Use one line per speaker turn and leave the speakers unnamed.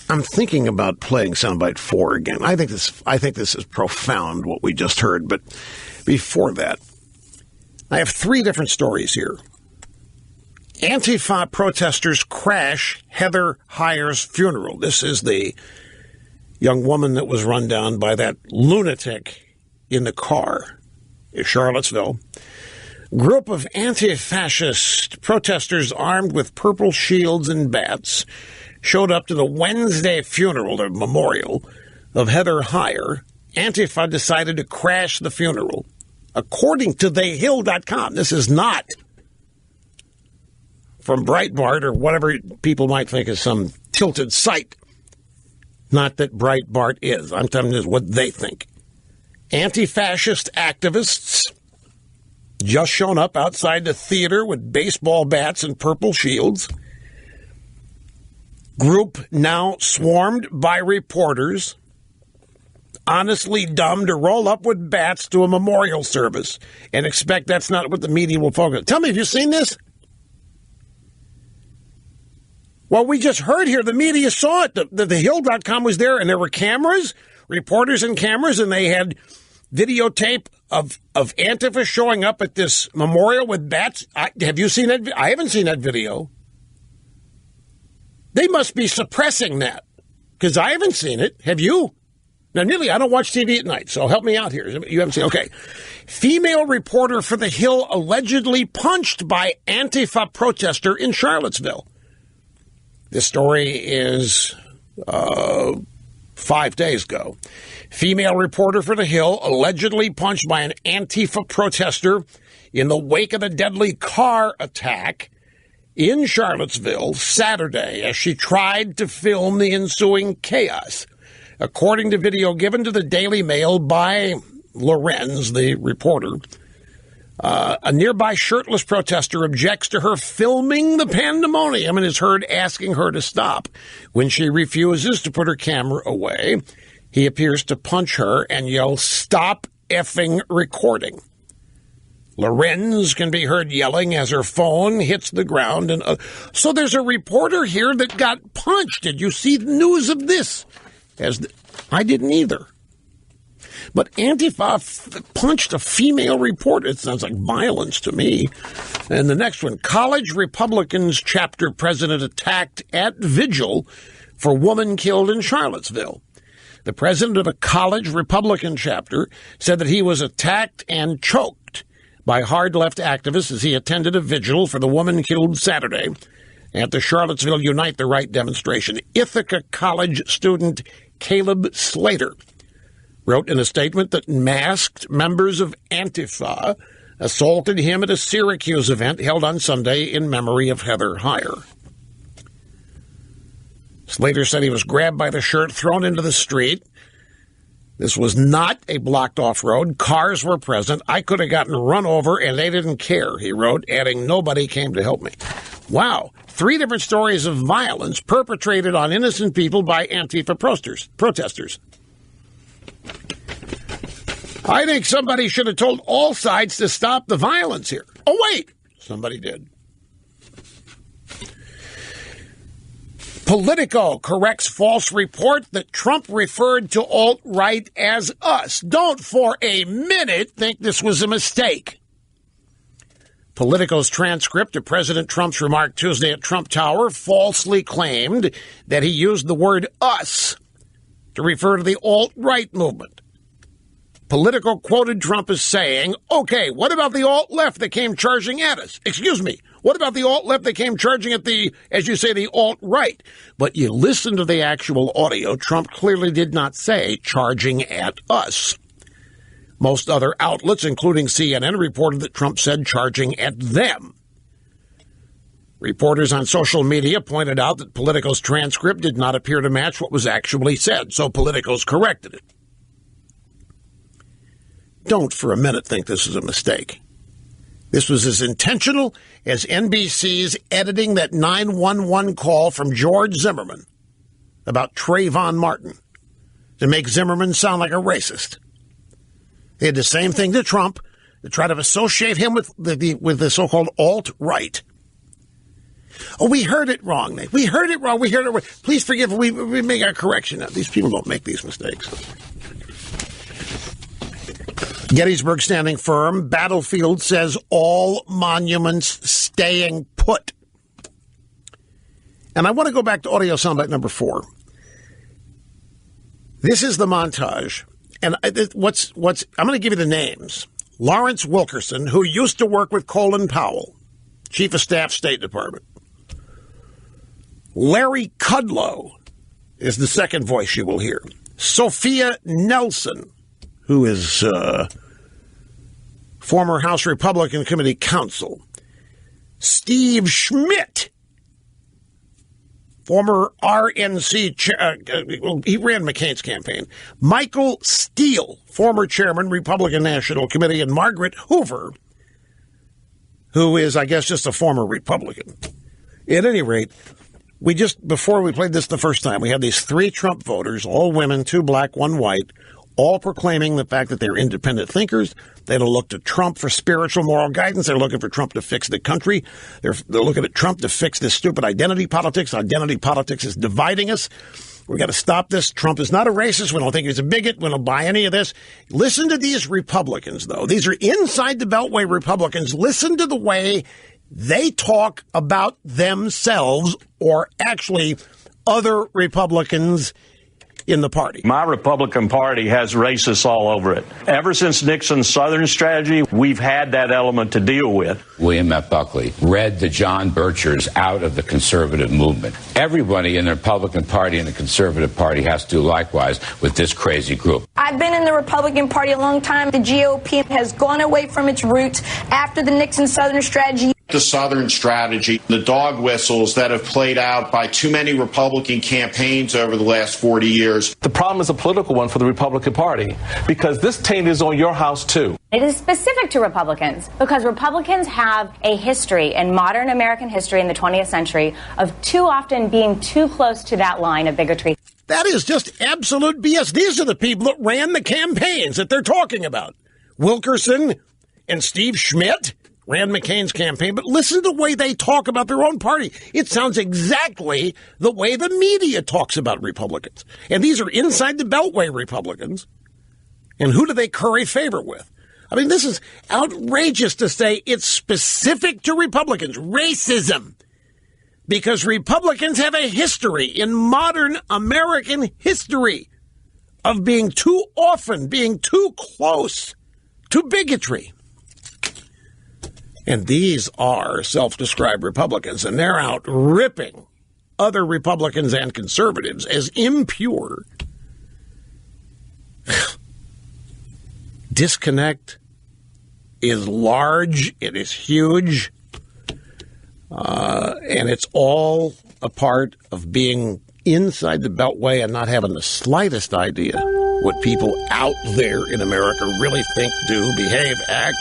I'm thinking about playing soundbite 4 again. I think this is profound, what we just heard. But before that, I have 3 different stories here. Antifa protesters crash Heather Heyer's funeral. This is the young woman that was run down by that lunatic in the car in Charlottesville. Group of anti-fascist protesters armed with purple shields and bats showed up to the Wednesday funeral, the memorial, of Heather Heyer. Antifa decided to crash the funeral. According to thehill.com, this is not from Breitbart or whatever people might think is some tilted site. Not that Breitbart is. I'm telling you what they think. Anti-fascist activists just shown up outside the theater with baseball bats and purple shields. Group now swarmed by reporters, honestly dumb to roll up with bats to a memorial service and expect that's not what the media will focus on. Tell me, have you seen this? Well, we just heard here, the media saw it. The Hill.com was there, and there were cameras, reporters and cameras, and they had videotape of Antifa showing up at this memorial with bats. Have you seen that? I haven't seen that video. They must be suppressing that, because I haven't seen it. Have you? Now, Neely, I don't watch TV at night, so help me out here. You haven't seen it? Okay. Female reporter for The Hill allegedly punched by Antifa protester in Charlottesville. This story is 5 days ago. Female reporter for The Hill allegedly punched by an Antifa protester in the wake of a deadly car attack in Charlottesville Saturday as she tried to film the ensuing chaos. According to video given to the Daily Mail by Lorenz, the reporter, a nearby shirtless protester objects to her filming the pandemonium and is heard asking her to stop. When she refuses to put her camera away, he appears to punch her and yell, "Stop effing recording." Lorenz can be heard yelling as her phone hits the ground. And so there's a reporter here that got punched. Did you see the news of this? I didn't either. But Antifa punched a female reporter. It sounds like violence to me. And the next one, College Republicans chapter president attacked at vigil for woman killed in Charlottesville. The president of a college Republican chapter said that he was attacked and choked by hard left activists as he attended a vigil for the woman killed Saturday at the Charlottesville Unite the Right demonstration. Ithaca College student Caleb Slater wrote in a statement that masked members of Antifa assaulted him at a Syracuse event held on Sunday in memory of Heather Heyer. Slater said he was grabbed by the shirt, thrown into the street. This was not a blocked-off road. Cars were present. I could have gotten run over, and they didn't care, he wrote, adding, "Nobody came to help me." Wow. 3 different stories of violence perpetrated on innocent people by Antifa protesters. I think somebody should have told all sides to stop the violence here. Oh, wait. Somebody did. Politico corrects false report that Trump referred to alt-right as us. Don't for a minute think this was a mistake. Politico's transcript of President Trump's remark Tuesday at Trump Tower falsely claimed that he used the word us to refer to the alt-right movement. Politico quoted Trump as saying, "Okay, what about the alt-left that came charging at us? Excuse me, what about the alt-left that came charging at the, as you say, the alt-right?" But you listen to the actual audio, Trump clearly did not say charging at us. Most other outlets, including CNN, reported that Trump said charging at them. Reporters on social media pointed out that Politico's transcript did not appear to match what was actually said, so Politico's corrected it. Don't for a minute think this is a mistake. This was as intentional as NBC's editing that 911 call from George Zimmerman about Trayvon Martin to make Zimmerman sound like a racist. They did the same thing to Trump to try to associate him with the so-called alt-right. Oh, we heard it wrong, Nate. We heard it wrong. We heard it wrong. Please forgive. We make our correction now. These people don't make these mistakes. Gettysburg standing firm. Battlefield says all monuments staying put. And I want to go back to audio soundbite number 4. This is the montage. And I'm going to give you the names. Lawrence Wilkerson, who used to work with Colin Powell, Chief of Staff, State Department. Larry Kudlow is the second voice you will hear. Sophia Nelson, who is former House Republican Committee counsel. Steve Schmidt, former RNC chair, he ran McCain's campaign. Michael Steele, former chairman, Republican National Committee, and Margaret Hoover, who is, I guess, just a former Republican. At any rate, before we played this the first time, we had these 3 Trump voters, all women, 2 black, 1 white, all proclaiming the fact that they're independent thinkers. They don't look to Trump for spiritual moral guidance. They're looking for Trump to fix the country. They're looking at Trump to fix this stupid identity politics. Identity politics is dividing us. We've got to stop this. Trump is not a racist. We don't think he's a bigot. We don't buy any of this. Listen to these Republicans, though. These are inside the Beltway Republicans. Listen to the way they talk about themselves, or actually other Republicans in the party.
My Republican Party has racists all over it. Ever since Nixon's Southern strategy, we've had that element to deal with.
William F. Buckley read the John Birchers out of the conservative movement. Everybody in the Republican Party and the Conservative Party has to do likewise with this crazy group.
I've been in the Republican Party a long time. The GOP has gone away from its roots after the Nixon Southern strategy.
The Southern strategy, the dog whistles that have played out by too many Republican campaigns over the last 40 years.
The problem is a political one for the Republican Party, because this taint is on your house, too.
It is specific to Republicans because Republicans have a history in modern American history in the 20th century of too often being too close to that line of bigotry.
That is just absolute BS. These are the people that ran the campaigns that they're talking about. Wilkerson and Steve Schmidt ran McCain's campaign, but listen to the way they talk about their own party. It sounds exactly the way the media talks about Republicans. And these are inside the Beltway Republicans. And who do they curry favor with? I mean, this is outrageous to say it's specific to Republicans. Racism. Because Republicans have a history in modern American history of being too close to bigotry. And these are self-described Republicans, and they're out ripping other Republicans and conservatives as impure. Disconnect is large, it is huge, and it's all a part of being inside the Beltway and not having the slightest idea what people out there in America really think, do, behave, act.